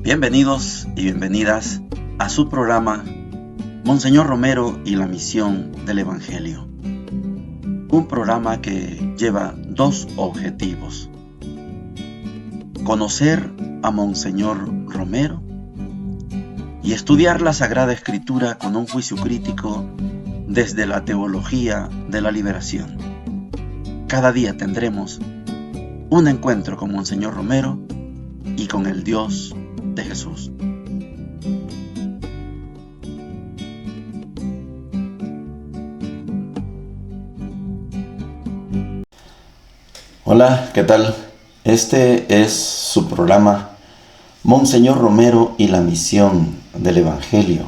Bienvenidos y bienvenidas a su programa Monseñor Romero y la misión del Evangelio. Un programa que lleva dos objetivos: conocer a Monseñor Romero y estudiar la Sagrada Escritura con un juicio crítico desde la teología de la liberación. Cada día tendremos un encuentro con Monseñor Romero y con el Dios de Jesús. Hola, ¿qué tal? Este es su programa Monseñor Romero y la misión del Evangelio.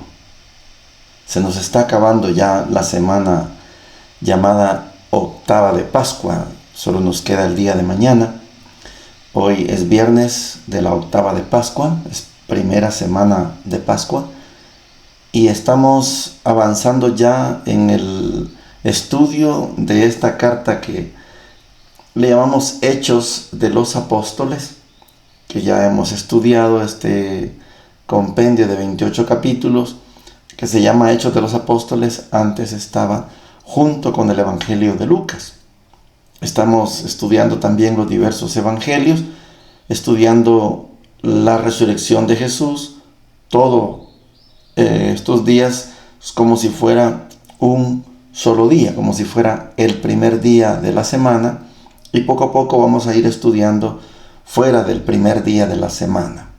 Se nos está acabando ya la semana llamada Octava de Pascua. Solo nos queda el día de mañana. Hoy es viernes de la Octava de Pascua, es primera semana de Pascua, y estamos avanzando ya en el estudio de esta carta que le llamamos Hechos de los Apóstoles, que ya hemos estudiado este compendio de 28 capítulos, que se llama Hechos de los Apóstoles. Antes estaba junto con el Evangelio de Lucas. Estamos estudiando también los diversos evangelios, estudiando la resurrección de Jesús. Todo estos días es como si fuera un solo día, como si fuera el primer día de la semana, y poco a poco vamos a ir estudiando fuera del primer día de la semana.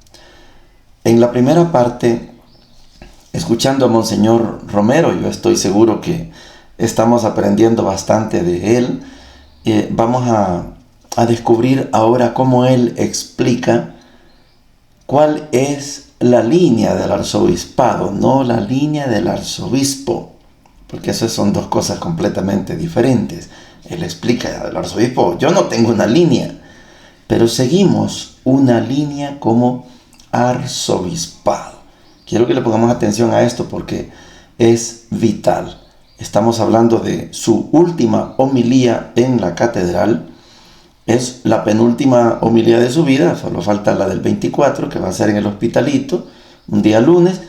En la primera parte, escuchando a Monseñor Romero, yo estoy seguro que estamos aprendiendo bastante de él. Vamos a descubrir ahora cómo él explica cuál es la línea del arzobispado, no la línea del arzobispo, porque esas son dos cosas completamente diferentes. Él explica del arzobispo: yo no tengo una línea, pero seguimos una línea como arzobispado. Quiero que le pongamos atención a esto porque es vital. Estamos hablando de su última homilía en la catedral. Es la penúltima homilía de su vida, solo falta la del 24, que va a ser en el Hospitalito, un día lunes,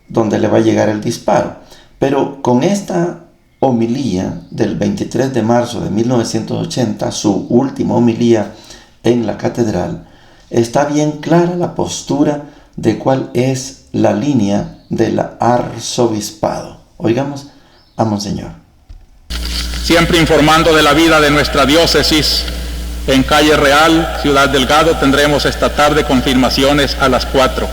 donde le va a llegar el disparo. Pero con esta homilía del 23 de marzo de 1980, su última homilía en la catedral, está bien clara la postura de cuál es la línea del arzobispado. Oigamos a Monseñor. Siempre informando de la vida de nuestra diócesis. En Calle Real, Ciudad Delgado, tendremos esta tarde confirmaciones a las 4.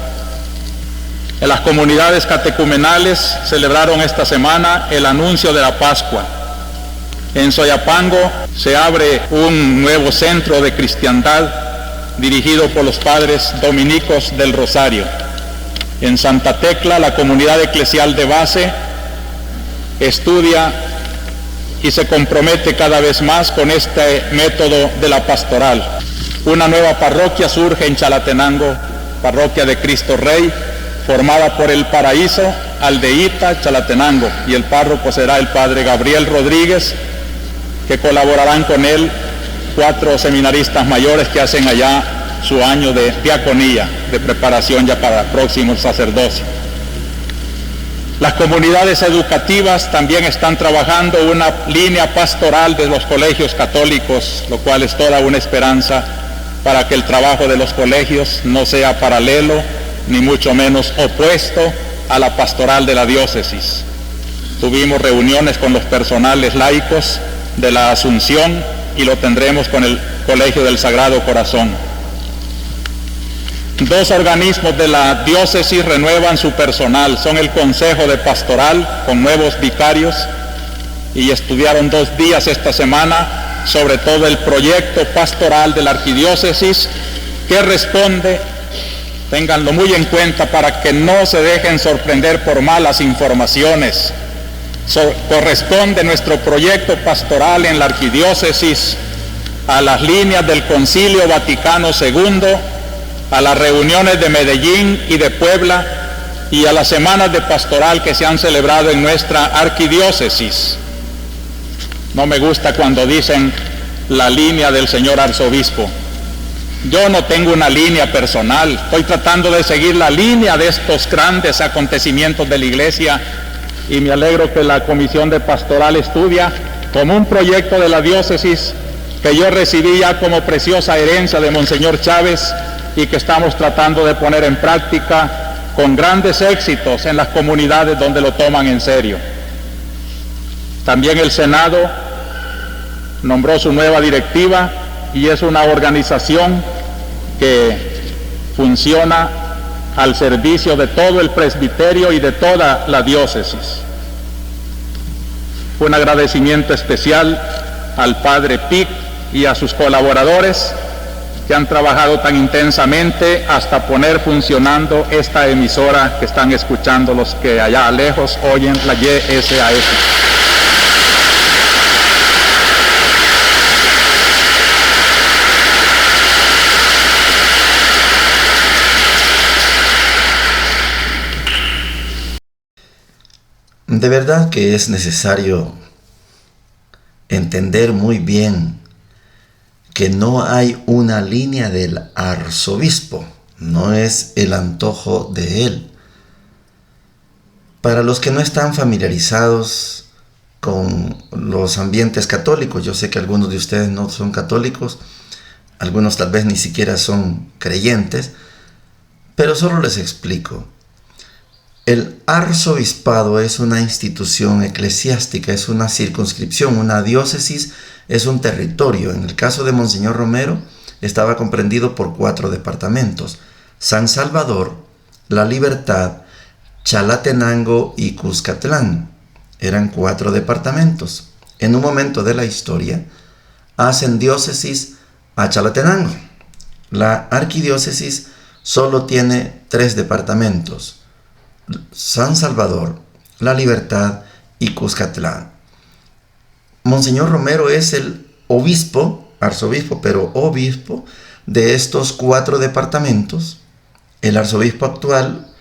En las comunidades catecumenales celebraron esta semana el anuncio de la Pascua. En Soyapango se abre un nuevo centro de cristiandad dirigido por los padres dominicos del Rosario. En Santa Tecla, la comunidad eclesial de base estudia y se compromete cada vez más con este método de la pastoral. Una nueva parroquia surge en Chalatenango, parroquia de Cristo Rey, formada por El Paraíso, Aldeíta, Chalatenango, y el párroco será el padre Gabriel Rodríguez, que colaborarán con él 4 seminaristas mayores que hacen allá su año de diaconía, de preparación ya para el próximo sacerdocio. Las comunidades educativas también están trabajando una línea pastoral de los colegios católicos, lo cual es toda una esperanza para que el trabajo de los colegios no sea paralelo, ni mucho menos opuesto a la pastoral de la diócesis. Tuvimos reuniones con los personales laicos de la Asunción y lo tendremos con el Colegio del Sagrado Corazón. 2 organismos de la diócesis renuevan su personal, son el Consejo de Pastoral con nuevos vicarios, y estudiaron 2 días esta semana sobre todo el proyecto pastoral de la arquidiócesis, que responde, ténganlo muy en cuenta para que no se dejen sorprender por malas informaciones. Corresponde nuestro proyecto pastoral en la arquidiócesis a las líneas del Concilio Vaticano II, a las reuniones de Medellín y de Puebla y a las semanas de pastoral que se han celebrado en nuestra arquidiócesis. No me gusta cuando dicen la línea del señor arzobispo. Yo no tengo una línea personal, estoy tratando de seguir la línea de estos grandes acontecimientos de la iglesia, y me alegro que la Comisión de Pastoral estudia como un proyecto de la diócesis que yo recibí ya como preciosa herencia de Monseñor Chávez y que estamos tratando de poner en práctica con grandes éxitos en las comunidades donde lo toman en serio. También el Senado nombró su nueva directiva y es una organización que funciona al servicio de todo el presbiterio y de toda la diócesis. Un agradecimiento especial al Padre Pic y a sus colaboradores que han trabajado tan intensamente hasta poner funcionando esta emisora que están escuchando los que allá lejos oyen la YSAF. De verdad que es necesario entender muy bien que no hay una línea del arzobispo, no es el antojo de él. Para los que no están familiarizados con los ambientes católicos, yo sé que algunos de ustedes no son católicos, algunos tal vez ni siquiera son creyentes, pero solo les explico. El arzobispado es una institución eclesiástica, es una circunscripción, una diócesis, es un territorio. En el caso de Monseñor Romero, estaba comprendido por 4 departamentos: San Salvador, La Libertad, Chalatenango y Cuscatlán. Eran 4 departamentos. En un momento de la historia, hacen diócesis a Chalatenango. La arquidiócesis solo tiene 3 departamentos: San Salvador, La Libertad y Cuscatlán. Monseñor Romero es el obispo, arzobispo, pero obispo de estos 4 departamentos. El arzobispo actual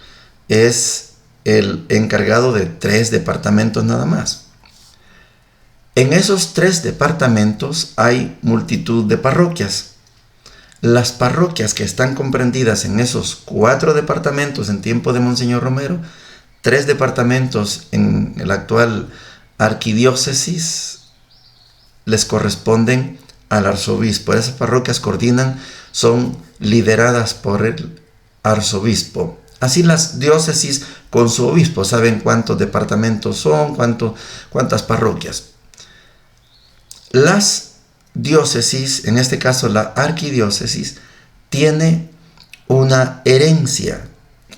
es el encargado de 3 departamentos nada más. En esos 3 departamentos hay multitud de parroquias. Las parroquias que están comprendidas en esos 4 departamentos en tiempo de Monseñor Romero, 3 departamentos en el actual arquidiócesis, les corresponden al arzobispo. Esas parroquias coordinan, son lideradas por el arzobispo. Así las diócesis con su obispo saben cuántos departamentos son, cuántas parroquias. Las diócesis, en este caso la arquidiócesis, tiene una herencia.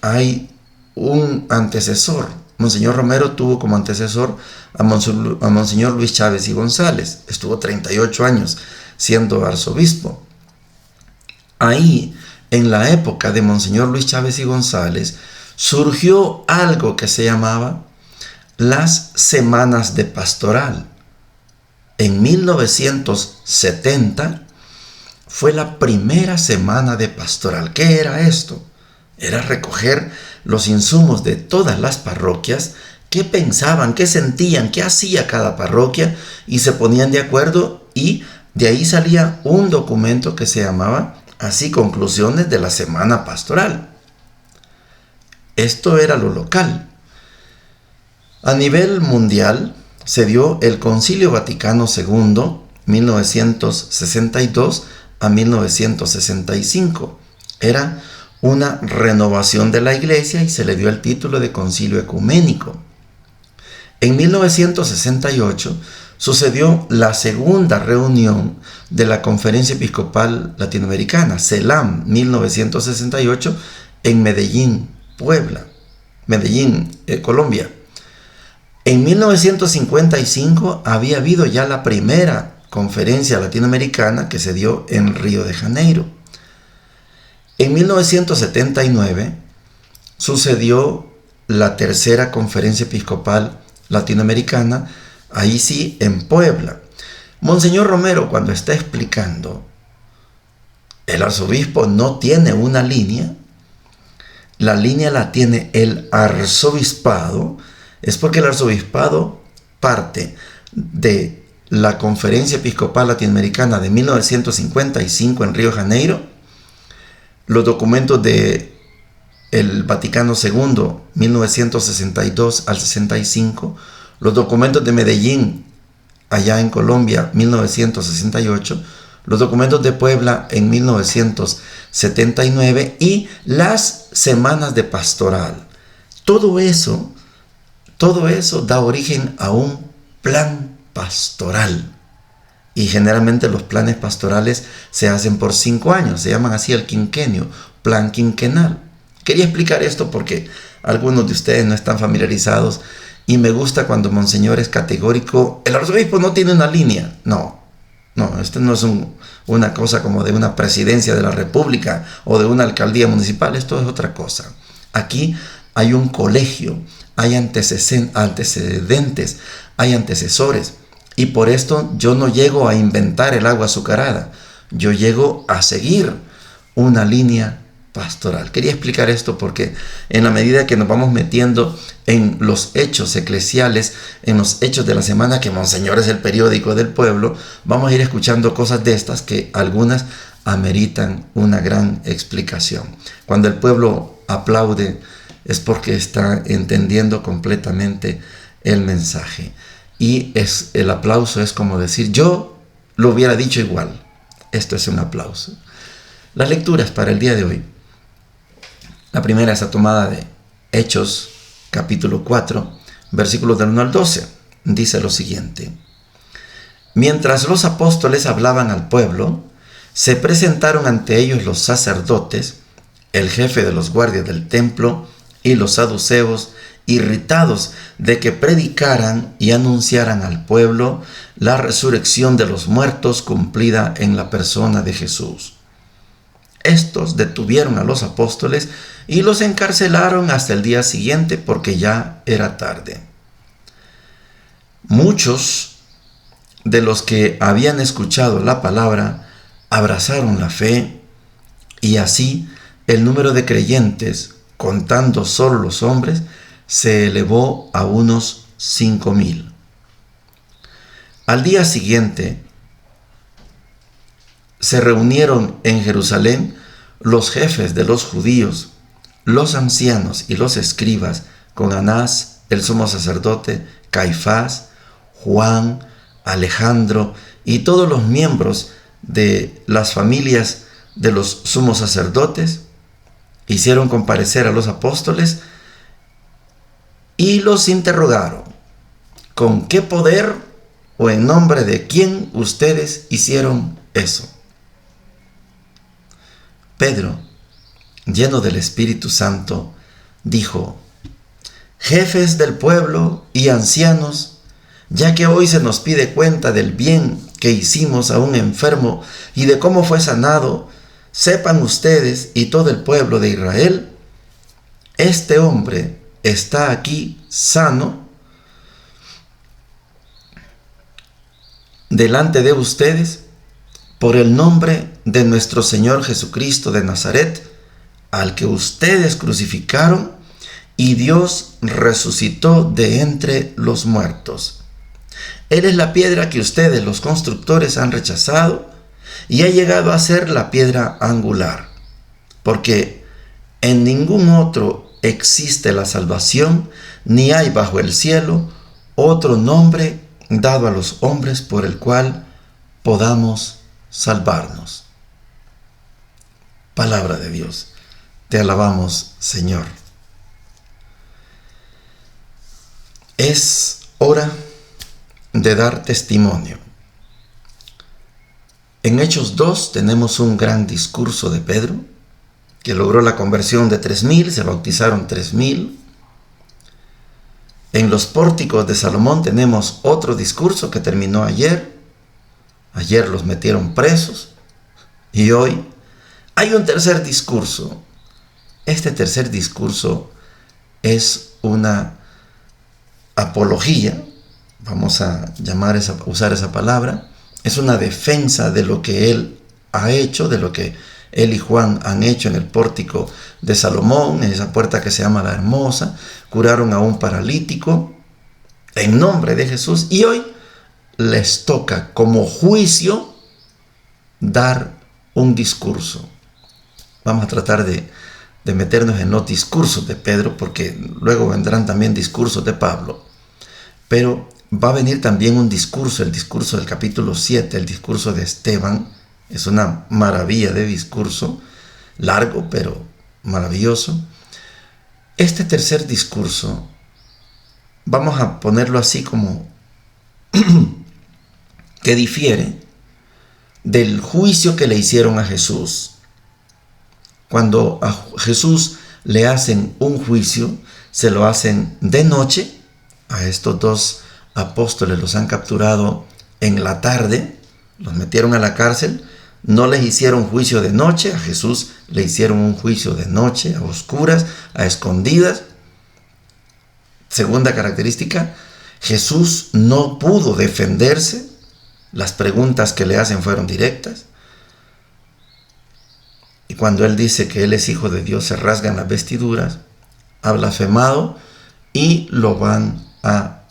Hay un antecesor. Monseñor Romero tuvo como antecesor a Monseñor Luis Chávez y González. Estuvo 38 años siendo arzobispo. Ahí, en la época de Monseñor Luis Chávez y González, surgió algo que se llamaba las Semanas de Pastoral. En 1970 fue la primera semana de pastoral. ¿Qué era esto? Era recoger los insumos de todas las parroquias, qué pensaban, qué sentían, qué hacía cada parroquia, y se ponían de acuerdo, y de ahí salía un documento que se llamaba así: Conclusiones de la Semana Pastoral. Esto era lo local. A nivel mundial se dio el Concilio Vaticano II, 1962 a 1965. Era una renovación de la iglesia y se le dio el título de Concilio Ecuménico. En 1968 sucedió la segunda reunión de la Conferencia Episcopal Latinoamericana, CELAM, 1968, en Medellín, Colombia. En 1955 había habido ya la primera conferencia latinoamericana que se dio en Río de Janeiro. En 1979 sucedió la tercera conferencia episcopal latinoamericana, ahí sí en Puebla. Monseñor Romero, cuando está explicando, el arzobispo no tiene una línea, la línea la tiene el arzobispado, es porque el arzobispado parte de la Conferencia Episcopal Latinoamericana de 1955 en Río de Janeiro, los documentos de el Vaticano II, 1962 al 65, los documentos de Medellín, allá en Colombia, 1968, los documentos de Puebla en 1979 y las semanas de pastoral. Todo eso da origen a un plan pastoral. Y generalmente los planes pastorales se hacen por 5 años, se llaman así el quinquenio, plan quinquenal. Quería explicar esto porque algunos de ustedes no están familiarizados y me gusta cuando Monseñor es categórico. El arzobispo no tiene una línea. No, esto no es una cosa como de una presidencia de la república o de una alcaldía municipal, esto es otra cosa. Aquí hay un colegio, hay antecedentes, hay antecesores. Y por esto yo no llego a inventar el agua azucarada, yo llego a seguir una línea pastoral. Quería explicar esto porque en la medida que nos vamos metiendo en los hechos eclesiales, en los hechos de la semana, que Monseñor es el periódico del pueblo, vamos a ir escuchando cosas de estas que algunas ameritan una gran explicación. Cuando el pueblo aplaude es porque está entendiendo completamente el mensaje. Y el aplauso es como decir, yo lo hubiera dicho igual. Esto es un aplauso. Las lecturas para el día de hoy. La primera es la tomada de Hechos, capítulo 4, versículos del 1 al 12. Dice lo siguiente. Mientras los apóstoles hablaban al pueblo, se presentaron ante ellos los sacerdotes, el jefe de los guardias del templo y los saduceos, irritados de que predicaran y anunciaran al pueblo la resurrección de los muertos cumplida en la persona de Jesús. Estos detuvieron a los apóstoles y los encarcelaron hasta el día siguiente porque ya era tarde. Muchos de los que habían escuchado la palabra abrazaron la fe y así el número de creyentes, contando solo los hombres, se elevó a unos 5,000. Al día siguiente se reunieron en Jerusalén los jefes de los judíos, los ancianos y los escribas, con Anás, el sumo sacerdote, Caifás, Juan, Alejandro y todos los miembros de las familias de los sumos sacerdotes. Hicieron comparecer a los apóstoles y los interrogaron: ¿con qué poder o en nombre de quién ustedes hicieron eso? Pedro, lleno del Espíritu Santo, dijo: jefes del pueblo y ancianos, ya que hoy se nos pide cuenta del bien que hicimos a un enfermo y de cómo fue sanado, sepan ustedes y todo el pueblo de Israel, este hombre está aquí sano delante de ustedes por el nombre de nuestro Señor Jesucristo de Nazaret, al que ustedes crucificaron y Dios resucitó de entre los muertos. Él es la piedra que ustedes, los constructores, han rechazado y ha llegado a ser la piedra angular, porque en ningún otro existe la salvación, ni hay bajo el cielo otro nombre dado a los hombres por el cual podamos salvarnos. Palabra de Dios. Te alabamos, Señor. Es hora de dar testimonio. En Hechos 2 tenemos un gran discurso de Pedro, que logró la conversión de 3,000, se bautizaron 3,000. En los pórticos de Salomón tenemos otro discurso que terminó ayer. Ayer los metieron presos. Y hoy hay un tercer discurso. Este tercer discurso es una apología, vamos a usar esa palabra. Es una defensa de lo que él ha hecho, de lo que él y Juan han hecho en el pórtico de Salomón, en esa puerta que se llama la Hermosa. Curaron a un paralítico en nombre de Jesús y hoy les toca como juicio dar un discurso. vamos a tratar de meternos en los discursos de Pedro, porque luego vendrán también discursos de Pablo. Pero va a venir también un discurso, el discurso del capítulo 7, el discurso de Esteban. Es una maravilla de discurso, largo pero maravilloso. Este tercer discurso, vamos a ponerlo así como que difiere del juicio que le hicieron a Jesús. Cuando a Jesús le hacen un juicio, se lo hacen de noche. A estos dos apóstoles los han capturado en la tarde, los metieron a la cárcel. No les hicieron juicio de noche, a Jesús le hicieron un juicio de noche, a oscuras, a escondidas. Segunda característica, Jesús no pudo defenderse. Las preguntas que le hacen fueron directas. Y cuando él dice que él es hijo de Dios, se rasgan las vestiduras, ha blasfemado y lo van a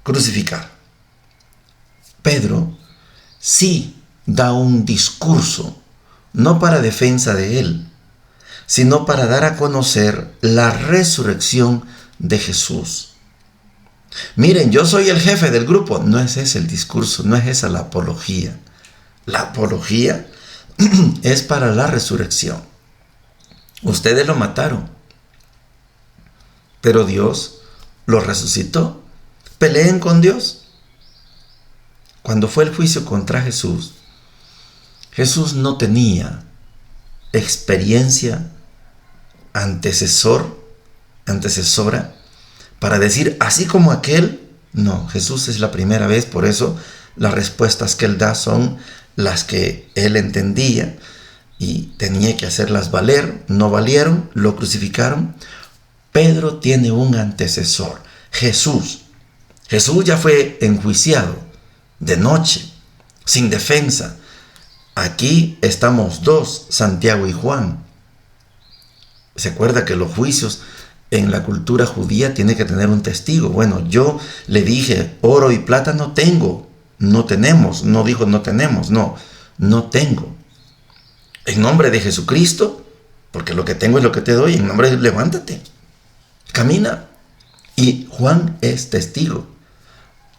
crucificar. Pedro sí da un discurso, no para defensa de él, sino para dar a conocer la resurrección de Jesús. Miren, yo soy el jefe del grupo. No es ese el discurso, no es esa la apología. La apología es para la resurrección. Ustedes lo mataron, pero Dios lo resucitó. Peleen con Dios. Cuando fue el juicio contra Jesús, Jesús no tenía experiencia antecesora para decir así como aquel. No, Jesús es la primera vez, por eso las respuestas que él da son las que él entendía y tenía que hacerlas valer. No valieron, lo crucificaron. Pedro tiene un antecesor, Jesús. Jesús ya fue enjuiciado de noche, sin defensa. Aquí estamos dos, Santiago y Juan. ¿Se acuerda que los juicios en la cultura judía tienen que tener un testigo? Bueno, yo le dije, oro y plata no tengo, no tenemos. No dijo no tenemos, no tengo. En nombre de Jesucristo, porque lo que tengo es lo que te doy, en nombre de levántate, camina. Y Juan es testigo.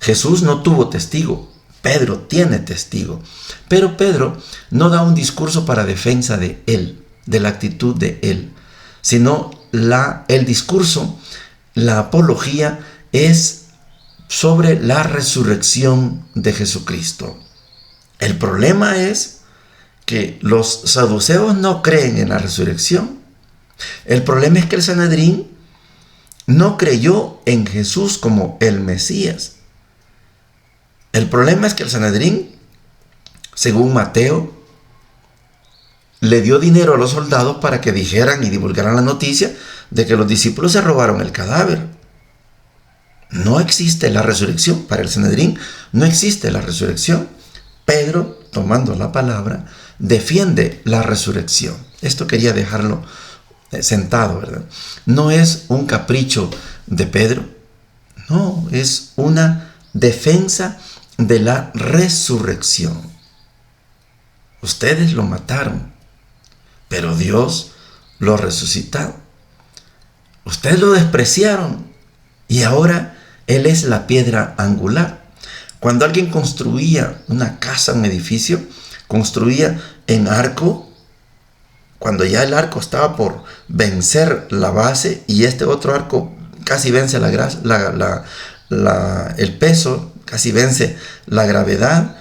Jesús no tuvo testigo, Pedro tiene testigo. Pero Pedro no da un discurso para defensa de él, de la actitud de él, sino el discurso, la apología es sobre la resurrección de Jesucristo. El problema es que los saduceos no creen en la resurrección. El problema es que el Sanedrín no creyó en Jesús como el Mesías. El problema es que el Sanedrín, según Mateo, le dio dinero a los soldados para que dijeran y divulgaran la noticia de que los discípulos se robaron el cadáver. No existe la resurrección. Para el Sanedrín no existe la resurrección. Pedro, tomando la palabra, defiende la resurrección. Esto quería dejarlo sentado, ¿verdad? No es un capricho de Pedro. No, es una defensa de la resurrección. Ustedes lo mataron, pero Dios lo resucitó. Ustedes lo despreciaron y ahora Él es la piedra angular. Cuando alguien construía una casa, un edificio, construía en arco. Cuando ya el arco estaba por vencer la base y este otro arco casi vence el peso, casi vence la gravedad,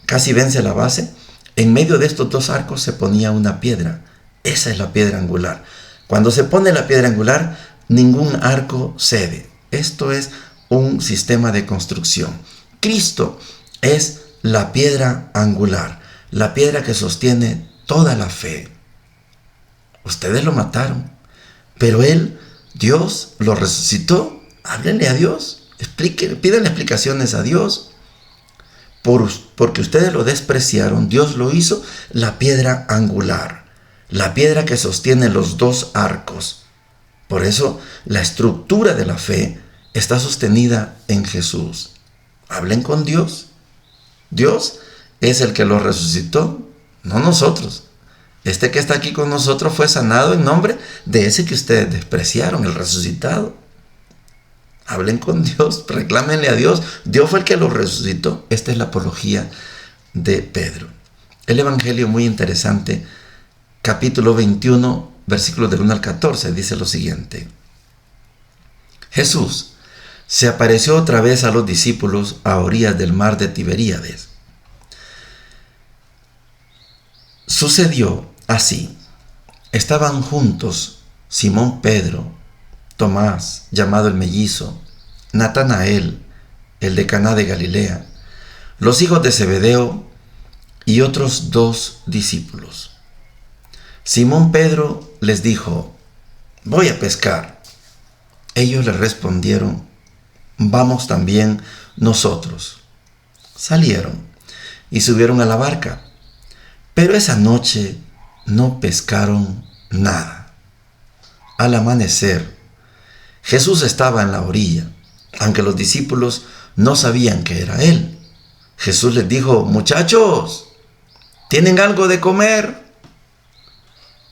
casi vence la base, en medio de estos dos arcos se ponía una piedra. Esa es la piedra angular. Cuando se pone la piedra angular, ningún arco cede. Esto es un sistema de construcción. Cristo es la piedra angular, la piedra que sostiene toda la fe. Ustedes lo mataron, pero Él, Dios, lo resucitó. Háblenle a Dios, pídanle explicaciones a Dios. Porque ustedes lo despreciaron, Dios lo hizo la piedra angular, la piedra que sostiene los dos arcos. Por eso la estructura de la fe está sostenida en Jesús. Hablen con Dios. Dios es el que lo resucitó, no nosotros. Este que está aquí con nosotros fue sanado en nombre de ese que ustedes despreciaron, el resucitado. Hablen con Dios, reclámenle a Dios. Dios fue el que lo resucitó. Esta es la apología de Pedro. El evangelio muy interesante, capítulo 21, versículos del 1 al 14, dice lo siguiente. Jesús se apareció otra vez a los discípulos a orillas del mar de Tiberíades. Sucedió así. Estaban juntos Simón Pedro, Tomás, llamado el mellizo, Natanael, el de Caná de Galilea, los hijos de Zebedeo y otros 2 discípulos. Simón Pedro les dijo: voy a pescar. Ellos le respondieron: vamos también nosotros. Salieron y subieron a la barca, pero esa noche no pescaron nada. Al amanecer, Jesús estaba en la orilla, aunque los discípulos no sabían que era Él. Jesús les dijo: muchachos, ¿tienen algo de comer?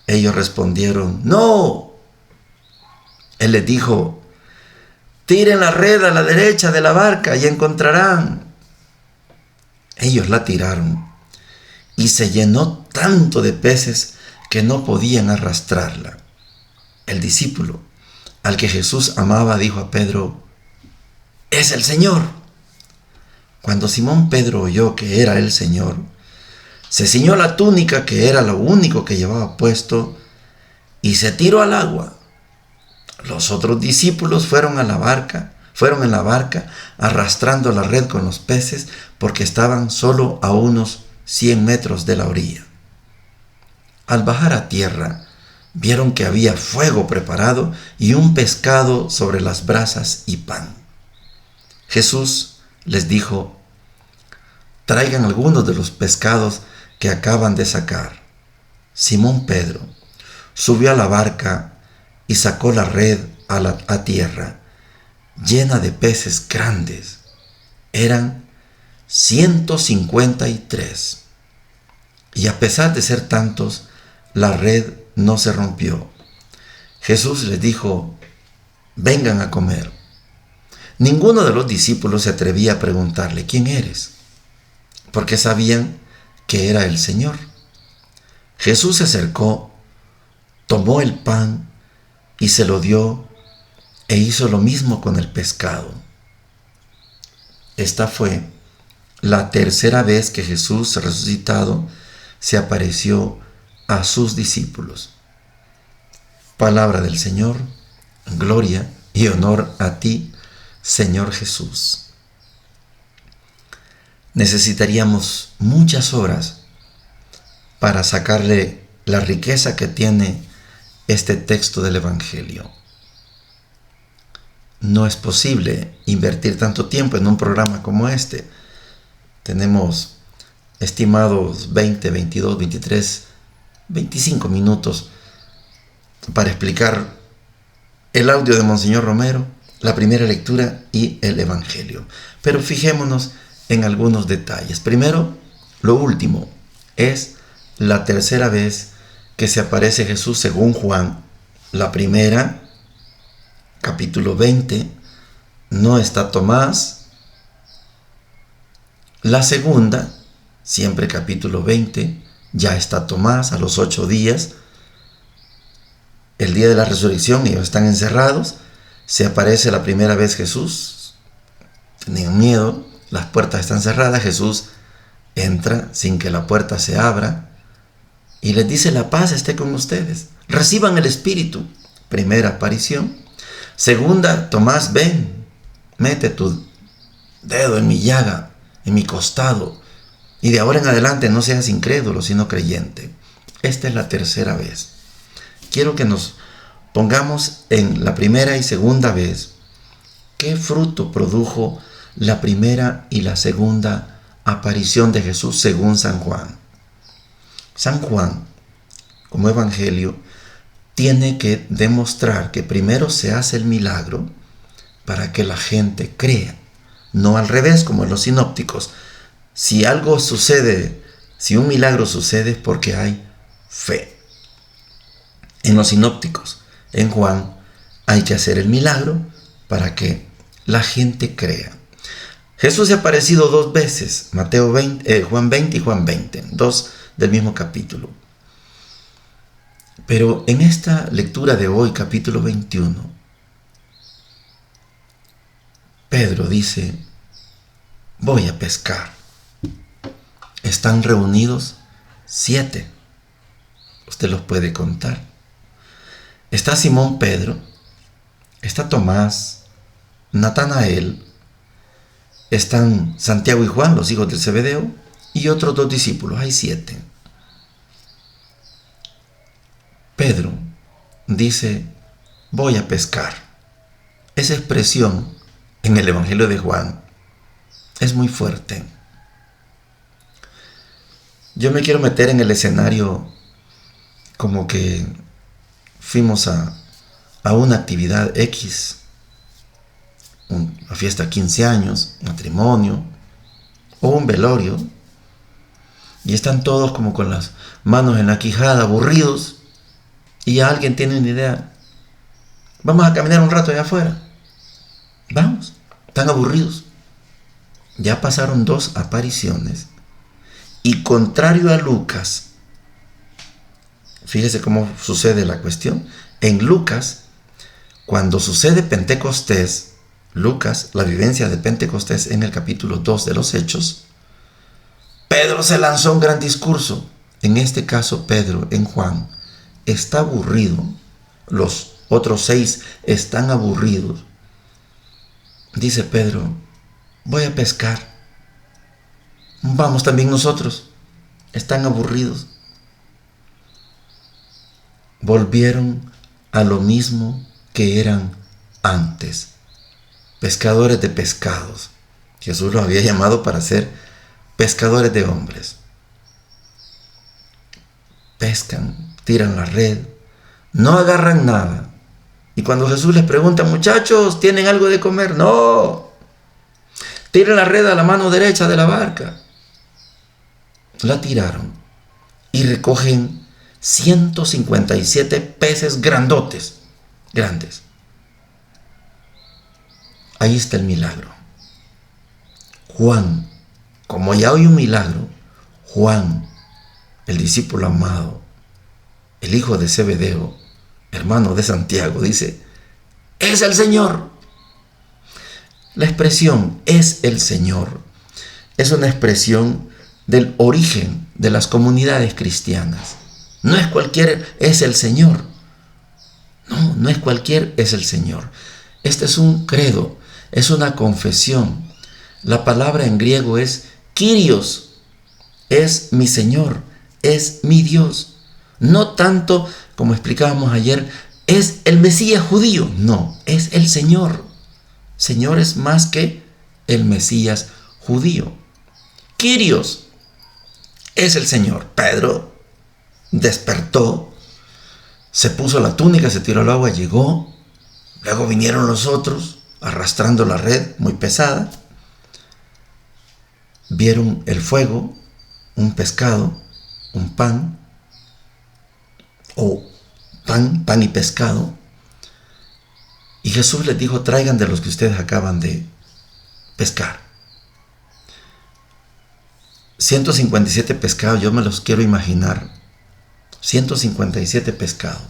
Ellos respondieron: no. Él les dijo: tiren la red a la derecha de la barca y encontrarán. Ellos la tiraron y se llenó tanto de peces que no podían arrastrarla. El discípulo al que Jesús amaba dijo a Pedro: es el Señor. Cuando Simón Pedro oyó que era el Señor, se ciñó la túnica, que era lo único que llevaba puesto, y se tiró al agua. Los otros discípulos fueron en la barca arrastrando la red con los peces, porque estaban solo a unos 100 metros de la orilla. Al bajar a tierra, vieron que había fuego preparado y un pescado sobre las brasas y pan. Jesús les dijo: traigan algunos de los pescados que acaban de sacar. Simón Pedro subió a la barca y sacó la red a tierra, llena de peces grandes. Eran 153. Y a pesar de ser tantos, la red no se rompió. Jesús les dijo: vengan a comer. Ninguno de los discípulos se atrevía a preguntarle: ¿quién eres?, porque sabían que era el Señor. Jesús se acercó, tomó el pan y se lo dio, e hizo lo mismo con el pescado. Esta fue la tercera vez que Jesús resucitado se apareció a sus discípulos. Palabra del Señor. Gloria y honor a ti, Señor Jesús. Necesitaríamos muchas horas para sacarle la riqueza que tiene este texto del Evangelio. No es posible invertir tanto tiempo en un programa como este. Tenemos estimados 20, 22, 23, 25 minutos para explicar el audio de Monseñor Romero, la primera lectura y el Evangelio. Pero fijémonos en algunos detalles. Primero, lo último, es la tercera vez que se aparece Jesús según Juan. La primera, capítulo 20, no está Tomás. La segunda, siempre capítulo 20, ya está Tomás a los 8 días. El día de la resurrección ellos están encerrados. Se aparece la primera vez Jesús. Tenían miedo, las puertas están cerradas. Jesús entra sin que la puerta se abra y les dice: la paz esté con ustedes. Reciban el Espíritu. Primera aparición. Segunda, Tomás, ven, mete tu dedo en mi llaga, en mi costado, y de ahora en adelante no seas incrédulo, sino creyente. Esta es la tercera vez. Quiero que nos pongamos en la primera y segunda vez. ¿Qué fruto produjo la primera y la segunda aparición de Jesús según San Juan? San Juan, como evangelio, tiene que demostrar que primero se hace el milagro para que la gente crea, no al revés como en los sinópticos. Si algo sucede, si un milagro sucede, es porque hay fe. En los sinópticos, en Juan, hay que hacer el milagro para que la gente crea. Jesús se ha aparecido 2 veces, Juan 20 y Juan 20, 2 del mismo capítulo. Pero en esta lectura de hoy, capítulo 21, Pedro dice, voy a pescar. Están reunidos 7. Usted los puede contar. Está Simón Pedro, está Tomás, Natanael, están Santiago y Juan, los hijos de Zebedeo, y otros 2 discípulos. Hay 7. Pedro dice, voy a pescar. Esa expresión en el Evangelio de Juan es muy fuerte. Yo me quiero meter en el escenario como que fuimos a una actividad X, una fiesta de 15 años, matrimonio o un velorio, y están todos como con las manos en la quijada, aburridos, y alguien tiene una idea, vamos a caminar un rato allá afuera. Vamos, están aburridos. Ya pasaron 2 apariciones, y contrario a Lucas, fíjese cómo sucede la cuestión. En Lucas, cuando sucede Pentecostés, Lucas, la vivencia de Pentecostés en el capítulo 2 de los Hechos, Pedro se lanzó un gran discurso. En este caso, Pedro, en Juan, está aburrido. Los otros 6 están aburridos. Dice Pedro, voy a pescar. Vamos también nosotros. Están aburridos. Volvieron a lo mismo que eran antes. Pescadores de pescados. Jesús los había llamado para ser pescadores de hombres. Pescan, tiran la red, no agarran nada. Y cuando Jesús les pregunta, muchachos, ¿tienen algo de comer? No. Tiren la red a la mano derecha de la barca. La tiraron y recogen 157 peces grandes. Ahí está el milagro. Juan, como ya hay un milagro, Juan, el discípulo amado, el hijo de Zebedeo, hermano de Santiago, dice, es el Señor. La expresión es el Señor es una expresión del origen de las comunidades cristianas. No es cualquier, es el Señor. No es cualquier, es el Señor. Este es un credo, es una confesión. La palabra en griego es Kyrios, es mi Señor, es mi Dios. No tanto, como explicábamos ayer, es el Mesías judío. No, es el Señor. Señor es más que el Mesías judío. Kyrios es el Señor. Pedro despertó, se puso la túnica, se tiró al agua, llegó. Luego vinieron los otros arrastrando la red muy pesada. Vieron el fuego, un pescado, un pan, o pan y pescado. Y Jesús les dijo, traigan de los que ustedes acaban de pescar. 157 pescados, yo me los quiero imaginar. 157 pescados.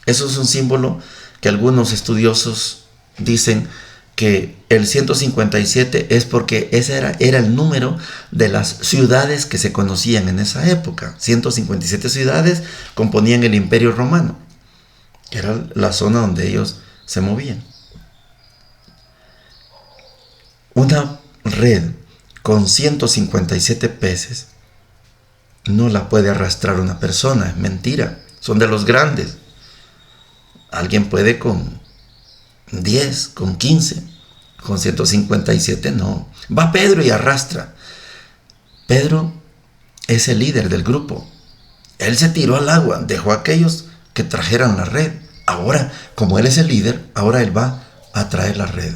Eso es un símbolo que algunos estudiosos dicen que el 157 es porque ese era el número de las ciudades que se conocían en esa época. 157 ciudades componían el Imperio Romano. Era la zona donde ellos se movían. Una red con 157 peces no la puede arrastrar una persona, es mentira. Son de los grandes. Alguien puede con 10, con 15, con 157 no. Va Pedro y arrastra. Pedro es el líder del grupo. Él se tiró al agua, dejó a aquellos que trajeran la red. Ahora, como él es el líder, ahora él va a traer la red.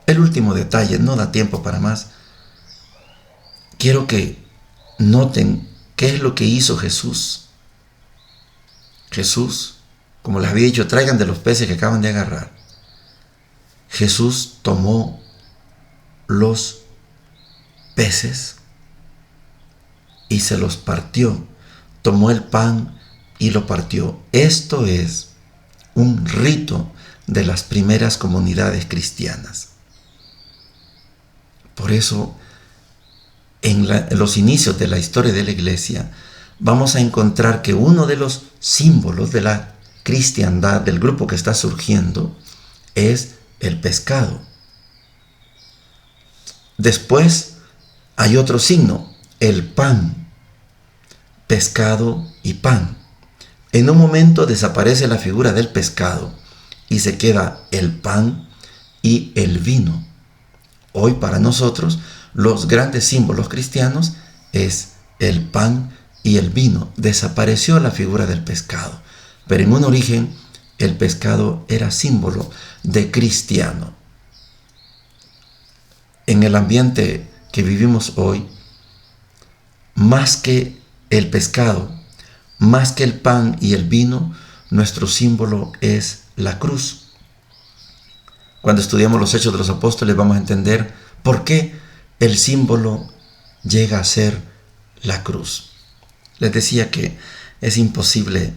El último detalle, no da tiempo para más. Quiero que noten ¿Qué es lo que hizo Jesús? Jesús, como les había dicho, traigan de los peces que acaban de agarrar. Jesús tomó los peces y se los partió. Tomó el pan y lo partió. Esto es un rito de las primeras comunidades cristianas. Por eso, en los inicios de la historia de la iglesia, vamos a encontrar que uno de los símbolos de la cristiandad, del grupo que está surgiendo, es el pescado. Después hay otro signo, el pan, pescado y pan. En un momento desaparece la figura del pescado y se queda el pan y el vino. Hoy para nosotros los grandes símbolos cristianos es el pan y el vino. Desapareció la figura del pescado, pero en un origen el pescado era símbolo de cristiano. En el ambiente que vivimos hoy, más que el pescado, más que el pan y el vino, nuestro símbolo es la cruz. Cuando estudiamos los Hechos de los Apóstoles vamos a entender por qué el símbolo llega a ser la cruz. Les decía que es imposible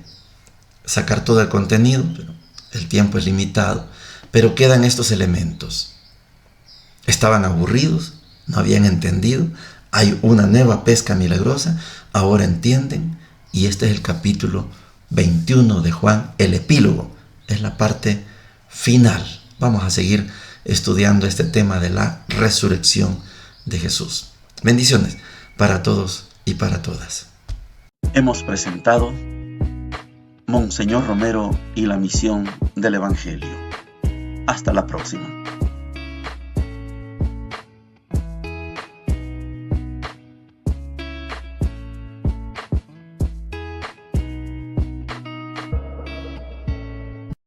sacar todo el contenido, pero el tiempo es limitado, pero quedan estos elementos. Estaban aburridos, no habían entendido, hay una nueva pesca milagrosa, ahora entienden, y este es el capítulo 21 de Juan, el epílogo, es la parte final. Vamos a seguir estudiando este tema de la resurrección de Jesús. Bendiciones para todos y para todas. Hemos presentado Monseñor Romero y la misión del Evangelio. Hasta la próxima.